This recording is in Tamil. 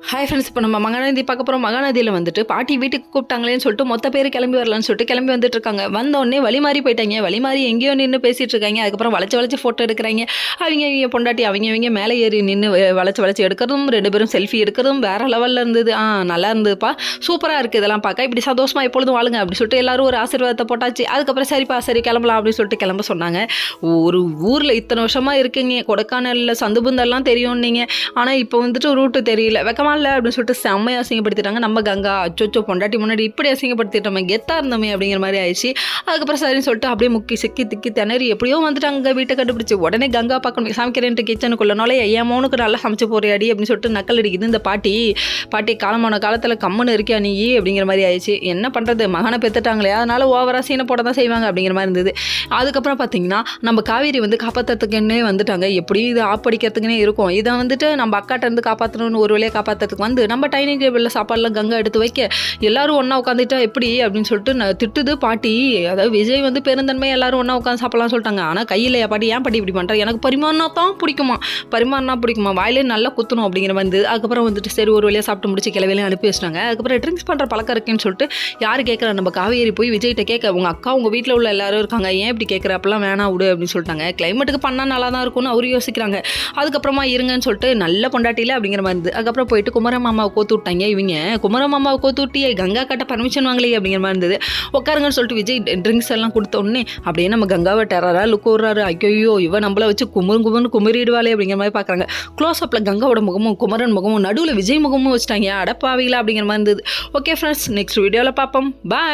ஹாய் ஃப்ரெண்ட்ஸ், இப்போ நம்ம மகாநதி பார்க்க போகிறோம். மகாநதியில் வந்துட்டு பாட்டி வீட்டுக்கு கூப்பிட்டாங்களேன்னு சொல்லிட்டு மொத்த பேர் கிளம்பி வரலான்னு சொல்லிட்டு கிளம்பி வந்துட்டு இருக்காங்க. வந்தோடனே வழி மாறி போயிட்டாங்க. வழி மாறி எங்கேயோ நின்று பேசிகிட்டு இருக்காங்க. அதுக்கப்புறம் வளைச்சு ஃபோட்டோ எடுக்கிறாங்க. அவங்க பொண்டாட்டி அவங்க மேலே ஏறி நின்று வளைச்சு எடுக்கிறதும், 2 பேரும் செல்ஃபி எடுக்கிறதும் வேறு லெவலில் இருந்தது. நல்லா இருந்ததுப்பா, சூப்பராக இருக்குது. இதெல்லாம் பார்க்க இப்படி சந்தோஷமாக எப்பொழுதும் வாழுங்க அப்படி சொல்லிட்டு எல்லாரும் ஒரு ஆசீர்வாதத்தை போட்டாச்சு. அதுக்கப்புறம் சரிப்பா சரி கிளம்பலாம் அப்படின்னு சொல்லிட்டு கிளம்ப சொன்னாங்க. ஒரு ஊரில் இத்தனை வருஷமாக இருக்குங்க, கொடைக்கானலில் சந்துபுந்தெல்லாம் தெரியும் நீங்கள், ஆனால் இப்போ வந்துட்டு ரூட்டு தெரியல, வெக்கமா இல்லை அப்படின்னு சொல்லிட்டு செம்மையாக அசிங்கப்படுத்திட்டாங்க. நம்ம கங்கா அச்சோ பொண்டாட்டி முன்னாடி இப்படி அசிங்கப்படுத்திட்டோமே, கெத்தாக இருந்தோமே அப்படிங்கிற மாதிரி ஆயிடுச்சு. அதுக்கப்புறம் சரின்னு சொல்லிட்டு அப்படியே முக்கி சிக்கி திக்கி திணறி எப்படியோ வந்துட்டாங்க. வீட்டை கண்டுபிடிச்சி உடனே கங்கா பார்க்கணும், சமைக்கிறேன்ட்டு கிச்சனுக்குள்ளனால என் மோனுக்கு நல்லா சமைச்சு போறியாடி அப்படின்னு சொல்லிட்டு நக்கல் அடிக்குது இந்த பாட்டி. காலமான காலத்தில் கம்முன்னு இருக்கியா நீ அப்படிங்கிற மாதிரி ஆயிடுச்சு. என்ன பண்ணுறது, மகனை பெற்றுட்டாங்களே, அதனால ஓவராக சீனை போட தான் செய்வாங்க அப்படிங்கிற மாதிரி இருந்தது. அதுக்கப்புறம் பார்த்தீங்கன்னா நம்ம காவேரி வந்து காப்பாற்றுறதுக்குன்னே வந்துட்டாங்க. எப்படியும் இது ஆப்படிக்கிறதுக்குன்னே இருக்கும். இதை வந்துட்டு நம்ம அக்காட்ட இருந்து காப்பாற்றணும்னு ஒரு வழியாக காப்பாற்றுறதுக்கு வந்து நம்ம டைனிங் டேபிளில் சாப்பாடுலாம் கங்கா எடுத்து வைக்க எல்லாரும் ஒன்றா உட்காந்துட்டா எப்படி அப்படின்னு சொல்லிட்டு திட்டுது பாட்டி. அதாவது விஜய் வந்து பெருந்தன்மை எல்லாரும் ஒன்றா உட்காந்து சாப்பிடலாம் சொல்லிட்டாங்க. ஆனால் கையில் பாட்டி ஏன் பாட்டி இப்படி பண்ணுறேன், எனக்கு பரிமாறினா பிடிக்குமா வாயிலே நல்லா குத்தணும் அப்படிங்கிற வந்து. அதுக்கப்புறம் வந்துட்டு சரி ஒரு வழியாக சாப்பிட்டு முடிச்சு கிளவிலையும் அனுப்பி வச்சிட்டாங்க. அதுக்கப்புறம் ட்ரிங்க்ஸ் பண்ணுற பழக்கம் இருக்குன்னு சொல்லிட்டு யார் கேட்குறா, நம்ம காவேரி போய் விஜய்கிட்ட கேட்க, உங்கள் அக்கா உங்கள் வீட்டில் உள்ள எல்லாரும் இருக்காங்க, ஏன் இப்படி கேட்குற, அப்பெல்லாம் வேணாம் விடு அப்படின்னு சொல்லிட்டாங்க. கிளைமேட்டுக்கு பண்ணால் நல்லா தான் இருக்கும்னு அவரு யோசிக்கிறாங்க. அதுக்கப்புறமா இருங்கன்னு சொல்லிட்டு நல்ல பொண்டாட்டியில் அப்படிங்கிற மாதிரி இருந்தது. அதுக்கப்புறம் போயிட்டு குமரமாமாவை கோத்து விட்டாங்க. இவங்க குமரமாமாவை கோத்து விட்டியே கங்கா கிட்ட பர்மிஷன் வாங்கலையே அப்படிங்கிற மாதிரி இருந்தது. உட்காருங்கன்னு சொல்லிட்டு விஜய் ட்ரிங்க்ஸ் எல்லாம் கொடுத்த உடனே அப்படியே நம்ம கங்காவை டெரரா லுக் விடுறாரு. ஐயோ இவ நம்மளை வச்சு குமரிடுவாளே அப்படிங்கிற மாதிரி பார்க்குறாங்க. க்ளோஸ் அப்பில் கங்காவோட முகமும் குமரன் முகமும் நடுவில் விஜய் முகமும் வச்சுட்டாங்க. அடப்பாவிகளா அப்படிங்கிற மாதிரி இருந்தது. ஓகே ஃப்ரெண்ட்ஸ், நெக்ஸ்ட் வீடியோவில் பார்ப்போம். பாய்.